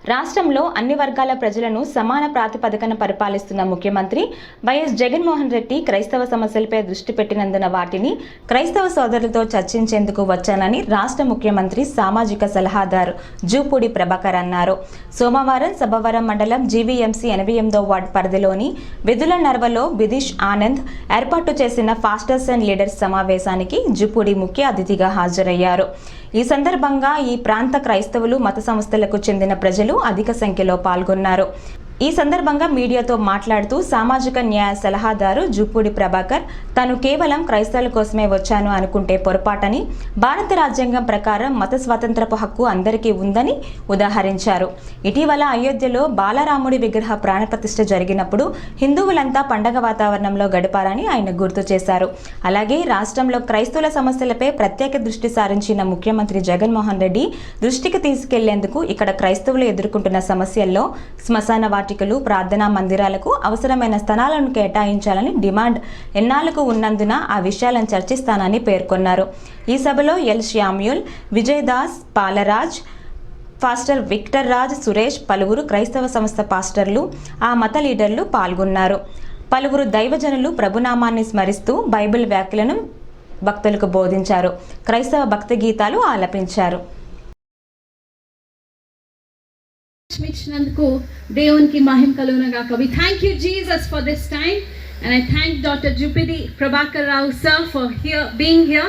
రాష్ట్రంలో అన్ని వర్గాల ప్రజలను సమాన ప్రాతిపదికన పరిపాలిస్తున్న ముఖ్యమంత్రి వైఎస్ జగన్మోహన్ రెడ్డి క్రైస్తవ సమస్యలపై దృష్టి పెట్టినందున వాటిని క్రైస్తవ సోదరులతో చర్చించేందుకు వచ్చానని రాష్ట్ర ముఖ్యమంత్రి సామాజిక సలహాదారు జూపూడి ప్రభాకర్ అన్నారు. సోమవారం సభవరం మండలం జీవీఎంసీ 88వ వార్డు పరిధిలోని వెదుల నర్వలో బిదిష్ ఆనంద్ ఏర్పాటు చేసిన ఫాస్టర్స్ అండ్ లీడర్స్ సమావేశానికి జూపూడి ముఖ్య అతిథిగా హాజరయ్యారు. ఈ సందర్భంగా ఈ ప్రాంత క్రైస్తవులు మత సంస్థలకు చెందిన ప్రజలు అధిక సంఖ్యలో పాల్గొన్నారు. ఈ సందర్భంగా మీడియాతో మాట్లాడుతూ సామాజిక న్యాయ సలహాదారు జూపూడి ప్రభాకర్ తాను కేవలం క్రైస్తవుల కోసమే వచ్చాను అనుకుంటే పొరపాటని, భారత రాజ్యాంగం ప్రకారం మత స్వాతంత్రపు హక్కు అందరికీ ఉందని ఉదాహరించారు. ఇటీవల అయోధ్యలో బాలరాముడి విగ్రహ ప్రాణప్రతిష్ఠ జరిగినప్పుడు హిందువులంతా పండగ వాతావరణంలో గడిపారని ఆయన గుర్తు చేశారు. అలాగే రాష్ట్రంలో క్రైస్తవుల సమస్యలపై ప్రత్యేక దృష్టి సారించిన ముఖ్యమంత్రి జగన్మోహన్ రెడ్డి దృష్టికి తీసుకెళ్లేందుకు ఇక్కడ క్రైస్తవులు ఎదుర్కొంటున్న సమస్యల్లో శ్మశాన వాటికలు, ప్రార్థనా మందిరాలకు అవసరమైన స్థలాలను కేటాయించాలని డిమాండ్ ఎన్నాళ్లకు ఉన్నందున ఆ విషయాలను చర్చిస్తానని పేర్కొన్నారు. ఈ సభలో L Samuel, Vijayadas, Palaraj, pastor Victor Raj, Suresh, పలువురు క్రైస్తవ సంస్థ పాస్టర్లు, ఆ మత లీడర్లు పాల్గొన్నారు. పలువురు దైవజనులు ప్రభునామాన్ని స్మరిస్తూ బైబిల్ వ్యాఖ్యలను భక్తులకు బోధించారు. క్రైస్తవ భక్తి గీతాలు ఆలపించారు. ఇచ్చినందుకు దేవునికి మహిమ కలుగును గాక. We thank you Jesus for this time and I thank Dr. Jupudi Prabhakar Rao sir for being here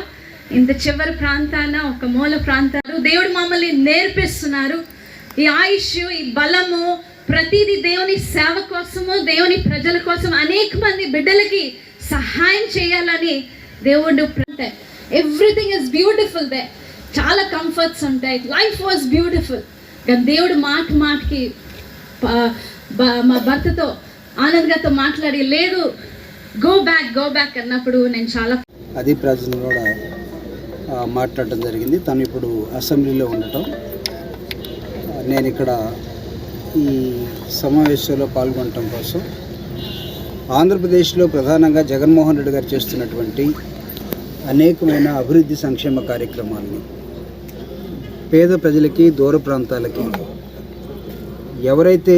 in the చివరి ప్రాంతాన ఒక మూల ప్రాంతాలు దేవుడు మమ్మల్ని నేర్పిస్తున్నారు. ఈ ఆయుష్, ఈ బలము ప్రతిదీ దేవుని సేవ కోసము, దేవుని ప్రజల కోసం అనేక మంది బిడ్డలకి సహాయం చేయాలని దేవుడు ఎవ్రీథింగ్ ఇస్ బ్యూటిఫుల్ దే. చాలా కంఫర్ట్స్ ఉంటాయి. Life was beautiful. దేవుడు మాటకి మా భర్తతో ఆనంద్ గారితో మాట్లాడి లేదు గో బ్యాక్ అన్నప్పుడు నేను చాలా అది ప్రజలు కూడా మాట్లాడటం జరిగింది. తను ఇప్పుడు అసెంబ్లీలో ఉండటం, నేను ఇక్కడ ఈ సమావేశంలో పాల్గొనటం కోసం ఆంధ్రప్రదేశ్లో ప్రధానంగా జగన్మోహన్ రెడ్డి గారు చేస్తున్నటువంటి అనేకమైన అభివృద్ధి సంక్షేమ కార్యక్రమాలని పేద ప్రజలకి, దూర ప్రాంతాలకి, ఎవరైతే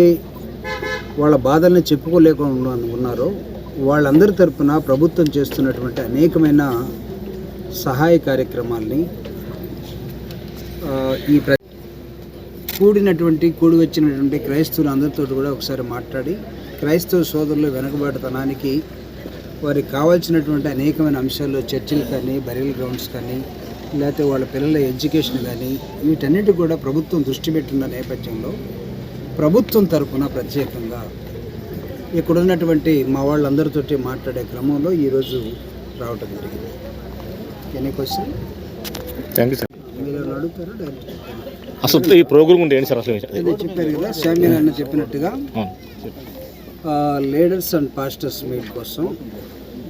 వాళ్ళ బాధల్ని చెప్పుకోలేకుండా ఉన్నారో వాళ్ళందరి తరపున ప్రభుత్వం చేస్తున్నటువంటి అనేకమైన సహాయ కార్యక్రమాల్ని ఈ కూడి వచ్చినటువంటి క్రైస్తవులు అందరితో కూడా ఒకసారి మాట్లాడి క్రైస్తవ సోదరుల వెనుకబాటుతనానికి వారికి కావాల్సినటువంటి అనేకమైన అంశాల్లో చర్చిలు కానీ, బరియల్ గ్రౌండ్స్ కానీ, లేకపోతే వాళ్ళ పిల్లల ఎడ్యుకేషన్ కానీ వీటన్నిటి కూడా ప్రభుత్వం దృష్టి పెట్టిన నేపథ్యంలో ప్రభుత్వం తరఫున ప్రత్యేకంగా ఇక్కడ ఉన్నటువంటి మా వాళ్ళందరితో మాట్లాడే క్రమంలో ఈరోజు రావటం జరిగింది. Any question? Thank you sir. మీరు అడుగుతారా డైరెక్ట్? అసలు ఈ ప్రోగ్రామ్ ఉంటే సార్ అసలు అదే చెప్పారు కదా, శామ్యూల్ అన్న చెప్పినట్టుగా లీడర్స్ అండ్ పాస్టర్స్ మీట్ కోసం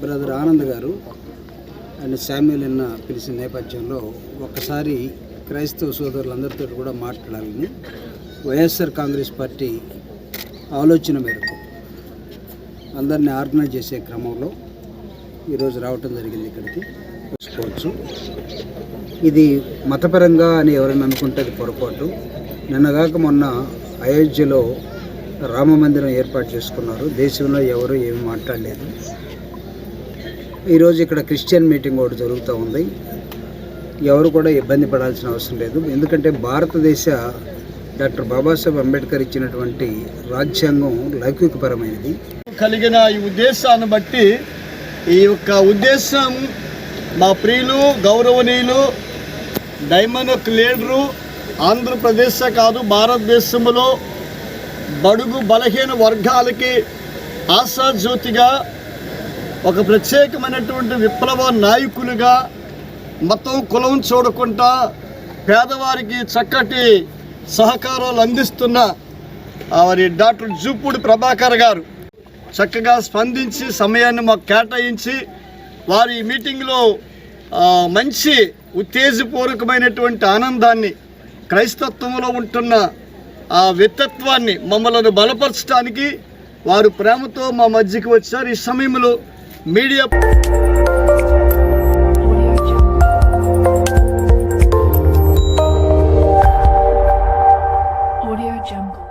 బ్రదర్ ఆనంద్ గారు అండ్ శామ్యూల్ అన్న పిలిచిన నేపథ్యంలో ఒక్కసారి క్రైస్తవ సోదరులందరితో కూడా మాట్లాడాలని వైఎస్ఆర్ కాంగ్రెస్ పార్టీ ఆలోచన మేరకు అందరినీ ఆర్గనైజ్ చేసే క్రమంలో ఈరోజు రావటం జరిగింది. ఇక్కడికి చూసుకోవచ్చు. ఇది మతపరంగా అని ఎవరైనా అనుకుంటే అది పొరపాటు. నిన్నగాక మొన్న అయోధ్యలో రామ మందిరం ఏర్పాటు చేసుకున్నారు. దేశంలో ఎవరు ఏమి మాట్లాడలేదు. ఈరోజు ఇక్కడ క్రిస్టియన్ మీటింగ్ ఒకటి జరుగుతూ ఉంది. ఎవరు కూడా ఇబ్బంది పడాల్సిన అవసరం లేదు. ఎందుకంటే భారతదేశ డాక్టర్ బాబాసాహెబ్ అంబేద్కర్ ఇచ్చినటువంటి రాజ్యాంగం లౌకికపరమైనది. కలిగిన ఈ ఉద్దేశాన్ని బట్టి ఈ యొక్క ఉద్దేశం మా ప్రియులు, గౌరవనీయులు, డైమండ్ లీడరు ఆంధ్రప్రదేశ్ కాదు భారతదేశంలో బడుగు బలహీన వర్గాలకి ఆశాజ్యోతిగా, ఒక ప్రత్యేకమైనటువంటి విప్లవ నాయకులుగా, మతం కులం చూడకుండా పేదవారికి చక్కటి సహకారాలు అందిస్తున్న వారి డాక్టర్ జూపూడి ప్రభాకర్ గారు చక్కగా స్పందించి సమయాన్ని మాకు కేటాయించి వారి మీటింగ్లో మంచి ఉత్తేజపూర్వకమైనటువంటి ఆనందాన్ని, క్రైస్తత్వంలో ఉంటున్న ఆ వ్యక్తిత్వాన్ని మమ్మల్ని బలపరచడానికి వారు ప్రేమతో మా మధ్యకి వచ్చారు. ఈ సమయంలో మీడియా Audio Jungle.